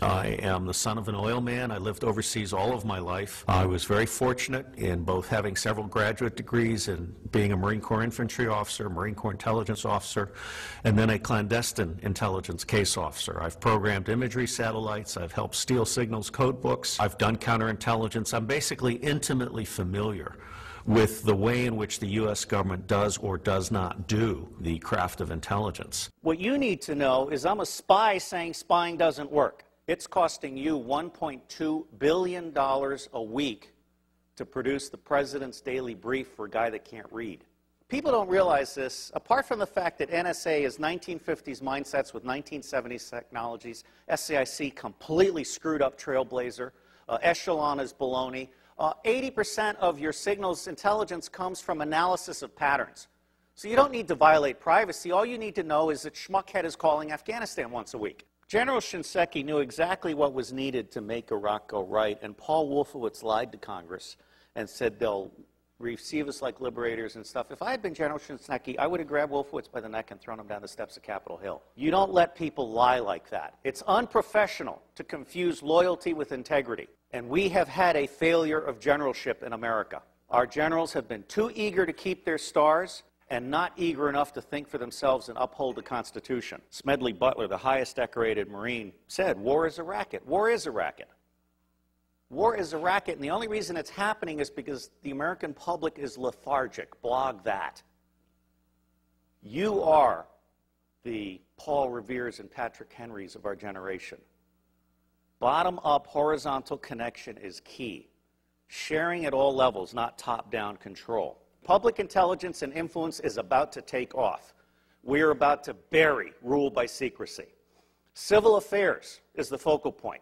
I am the son of an oil man. I lived overseas all of my life. I was very fortunate in both having several graduate degrees and being a Marine Corps infantry officer, Marine Corps intelligence officer, and then a clandestine intelligence case officer. I've programmed imagery satellites. I've helped steal signals code books. I've done counterintelligence. I'm basically intimately familiar with the way in which the U.S. government does or does not do the craft of intelligence. What you need to know is I'm a spy saying spying doesn't work. It's costing you $1.2 billion a week to produce the president's daily brief for a guy that can't read. People don't realize this. Apart from the fact that NSA is 1950s mindsets with 1970s technologies, SAIC completely screwed up Trailblazer, Echelon is baloney. 80% of your signals intelligence comes from analysis of patterns. So you don't need to violate privacy. All you need to know is that Schmuckhead is calling Afghanistan once a week. General Shinseki knew exactly what was needed to make Iraq go right, and Paul Wolfowitz lied to Congress and said they'll receive us like liberators and stuff. If I had been General Shinseki, I would have grabbed Wolfowitz by the neck and thrown him down the steps of Capitol Hill. You don't let people lie like that. It's unprofessional to confuse loyalty with integrity, and we have had a failure of generalship in America. Our generals have been too eager to keep their stars and not eager enough to think for themselves and uphold the Constitution. Smedley Butler, the highest decorated Marine, said, war is a racket. War is a racket. War is a racket, and the only reason it's happening is because the American public is lethargic. Blog that. You are the Paul Reveres and Patrick Henrys of our generation. Bottom-up horizontal connection is key. Sharing at all levels, not top-down control. Public intelligence and influence is about to take off. We are about to bury rule by secrecy. Civil affairs is the focal point.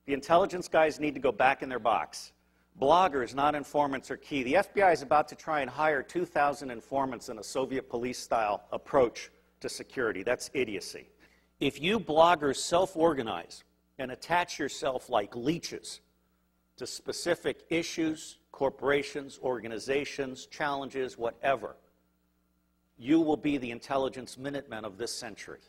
The intelligence guys need to go back in their box. Bloggers, not informants, are key. The FBI is about to try and hire 2,000 informants in a Soviet police-style approach to security. That's idiocy. If you bloggers self-organize and attach yourself like leeches to specific issues, corporations, organizations, challenges, whatever, you will be the intelligence Minutemen of this century.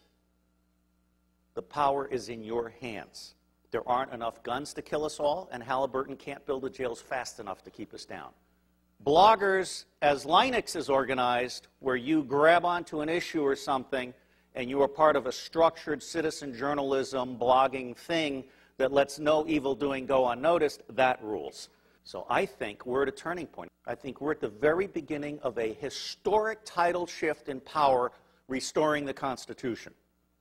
The power is in your hands. There aren't enough guns to kill us all, and Halliburton can't build the jails fast enough to keep us down. Bloggers, as Linux is organized, where you grab onto an issue or something and you are part of a structured citizen journalism blogging thing that lets no evil doing go unnoticed, that rules. So I think we're at a turning point. I think we're at the very beginning of a historic tidal shift in power, restoring the Constitution.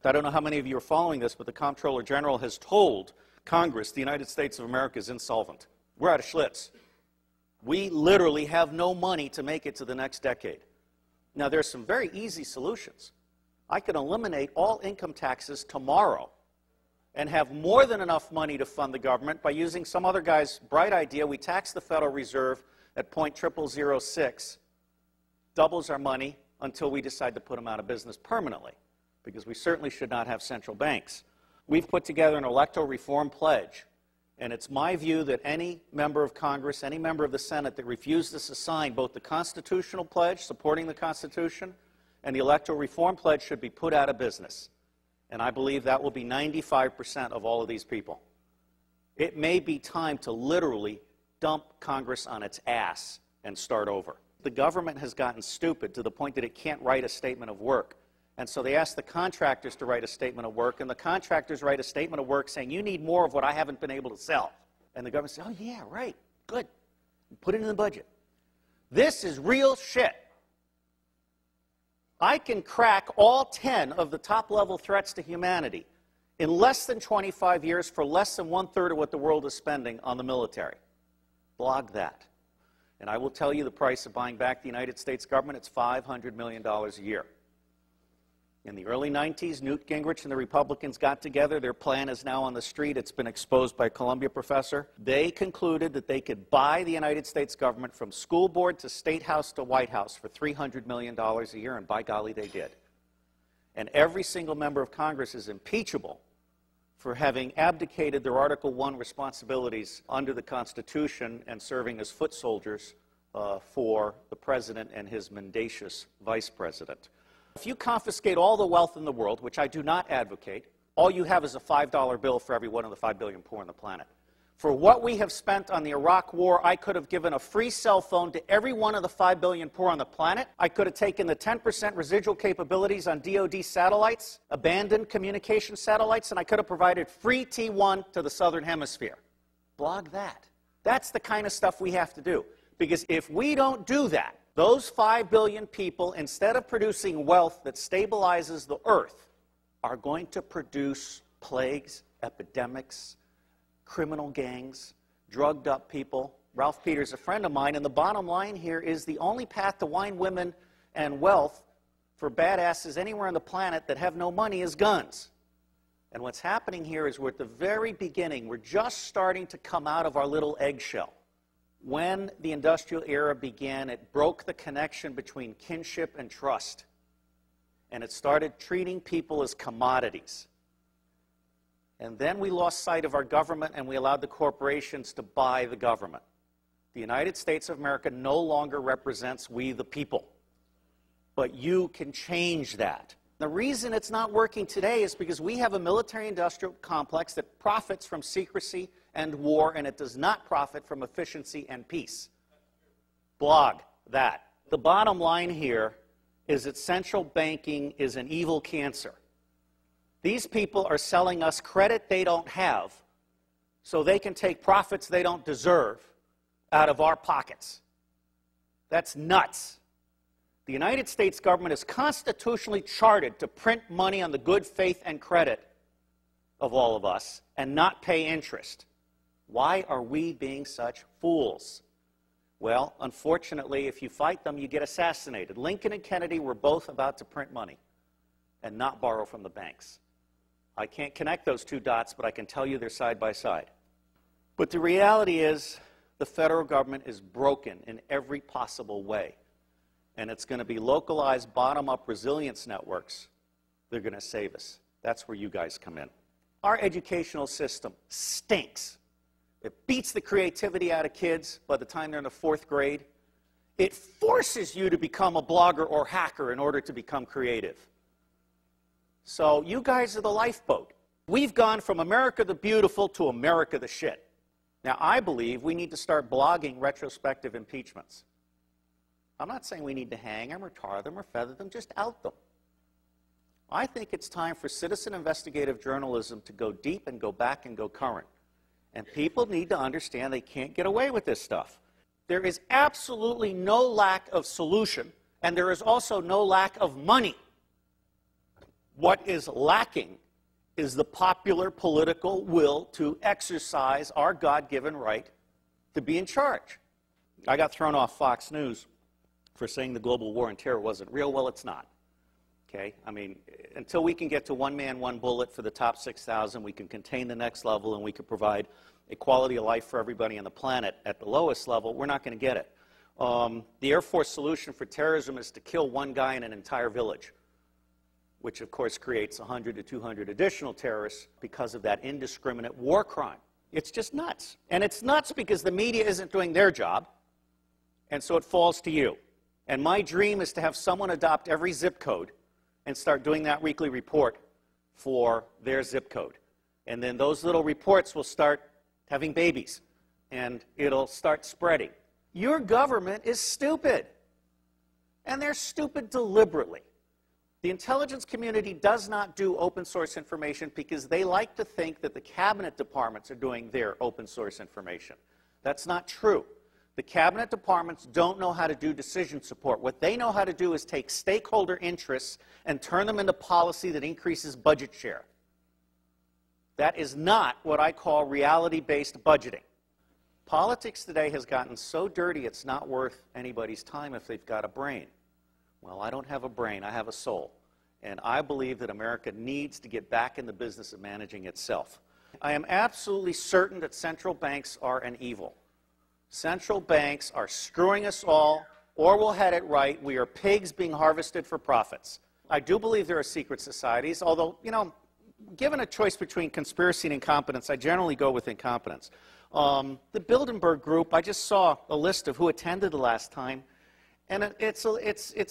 I don't know how many of you are following this, but the Comptroller General has told Congress the United States of America is insolvent. We're out of Schlitz. We literally have no money to make it to the next decade. Now, there's some very easy solutions. I could eliminate all income taxes tomorrow and have more than enough money to fund the government by using some other guy's bright idea. We tax the Federal Reserve at 0.0006, doubles our money until we decide to put them out of business permanently, because we certainly should not have central banks. We've put together an electoral reform pledge, and it's my view that any member of Congress, any member of the Senate that refuses to sign both the constitutional pledge, supporting the Constitution, and the electoral reform pledge should be put out of business. And I believe that will be 95% of all of these people. It may be time to literally dump Congress on its ass and start over. The government has gotten stupid to the point that it can't write a statement of work. And so they ask the contractors to write a statement of work, and the contractors write a statement of work saying, you need more of what I haven't been able to sell. And the government says, oh yeah, right, good. Put it in the budget. This is real shit. I can crack all 10 of the top-level threats to humanity in less than 25 years for less than 1/3 of what the world is spending on the military. Blog that. And I will tell you the price of buying back the United States government. It's $500 million a year. In the early 90s, Newt Gingrich and the Republicans got together. Their plan is now on the street. It's been exposed by a Columbia professor. They concluded that they could buy the United States government from school board to State House to White House for $300 million a year, and by golly, they did. And every single member of Congress is impeachable for having abdicated their Article I responsibilities under the Constitution and serving as foot soldiers for the president and his mendacious vice president. If you confiscate all the wealth in the world, which I do not advocate, all you have is a $5 bill for every one of the 5 billion poor on the planet. For what we have spent on the Iraq War, I could have given a free cell phone to every one of the 5 billion poor on the planet. I could have taken the 10% residual capabilities on DoD satellites, abandoned communication satellites, and I could have provided free T1 to the Southern Hemisphere. Blog that. That's the kind of stuff we have to do. Because if we don't do that, those 5 billion people, instead of producing wealth that stabilizes the earth, are going to produce plagues, epidemics, criminal gangs, drugged up people. Ralph Peters, a friend of mine, and the bottom line here is the only path to wine, women, and wealth for badasses anywhere on the planet that have no money is guns. And what's happening here is we're at the very beginning. We're just starting to come out of our little eggshell. When the industrial era began, it broke the connection between kinship and trust. And it started treating people as commodities. And then we lost sight of our government and we allowed the corporations to buy the government. The United States of America no longer represents we the people. But you can change that. The reason it's not working today is because we have a military-industrial complex that profits from secrecy and war, and it does not profit from efficiency and peace. Blog that. The bottom line here is that central banking is an evil cancer. These people are selling us credit they don't have so they can take profits they don't deserve out of our pockets. That's nuts. The United States government is constitutionally chartered to print money on the good faith and credit of all of us and not pay interest. Why are we being such fools? Well, unfortunately, if you fight them, you get assassinated. Lincoln and Kennedy were both about to print money and not borrow from the banks. I can't connect those two dots, but I can tell you they're side by side. But the reality is the federal government is broken in every possible way. And it's going to be localized, bottom-up resilience networks. They're going to save us. That's where you guys come in. Our educational system stinks. It beats the creativity out of kids by the time they're in the 4th grade. It forces you to become a blogger or hacker in order to become creative. So you guys are the lifeboat. We've gone from America the Beautiful to America the Shit. Now, I believe we need to start blogging retrospective impeachments. I'm not saying we need to hang them or tar them or feather them, just out them. I think it's time for citizen investigative journalism to go deep and go back and go current. And people need to understand they can't get away with this stuff. There is absolutely no lack of solution, and there is also no lack of money. What is lacking is the popular political will to exercise our God-given right to be in charge. I got thrown off Fox News for saying the global war on terror wasn't real. Well, it's not. Okay? I mean, until we can get to one man, one bullet for the top 6,000, we can contain the next level, and we can provide a quality of life for everybody on the planet at the lowest level, we're not going to get it. The Air Force solution for terrorism is to kill one guy in an entire village, which of course creates 100 to 200 additional terrorists because of that indiscriminate war crime. It's just nuts. And it's nuts because the media isn't doing their job, and so it falls to you. And my dream is to have someone adopt every zip code and start doing that weekly report for their zip code. And then those little reports will start having babies, and it'll start spreading. Your government is stupid, and they're stupid deliberately. The intelligence community does not do open source information because they like to think that the cabinet departments are doing their open source information. That's not true. The cabinet departments don't know how to do decision support. What they know how to do is take stakeholder interests and turn them into policy that increases budget share. That is not what I call reality-based budgeting. Politics today has gotten so dirty it's not worth anybody's time if they've got a brain. Well, I don't have a brain, I have a soul. And I believe that America needs to get back in the business of managing itself. I am absolutely certain that central banks are an evil. Central banks are screwing us all, or we'll head it right. We are pigs being harvested for profits. I do believe there are secret societies, although, you know, given a choice between conspiracy and incompetence, I generally go with incompetence. The Bilderberg Group, I just saw a list of who attended the last time, and it's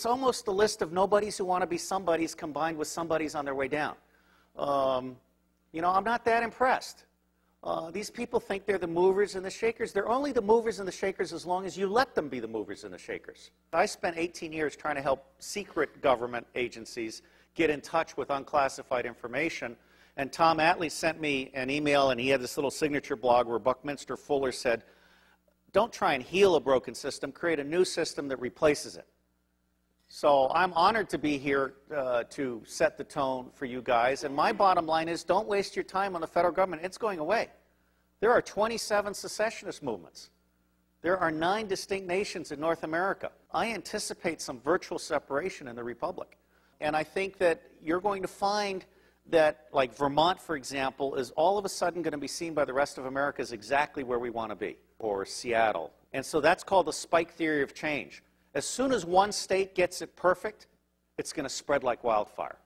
almost a list of nobodies who want to be somebodies combined with somebodies on their way down. I'm not that impressed. These people think they're the movers and the shakers. They're only the movers and the shakers as long as you let them be the movers and the shakers. I spent 18 years trying to help secret government agencies get in touch with unclassified information. And Tom Attlee sent me an email, and he had this little signature blog where Buckminster Fuller said, don't try and heal a broken system, create a new system that replaces it. So I'm honored to be here to set the tone for you guys. And my bottom line is, don't waste your time on the federal government. It's going away. There are 27 secessionist movements. There are 9 distinct nations in North America. I anticipate some virtual separation in the Republic. And I think that you're going to find that, like Vermont, for example, is all of a sudden going to be seen by the rest of America as exactly where we want to be, or Seattle. And so that's called the spike theory of change. As soon as one state gets it perfect, it's going to spread like wildfire.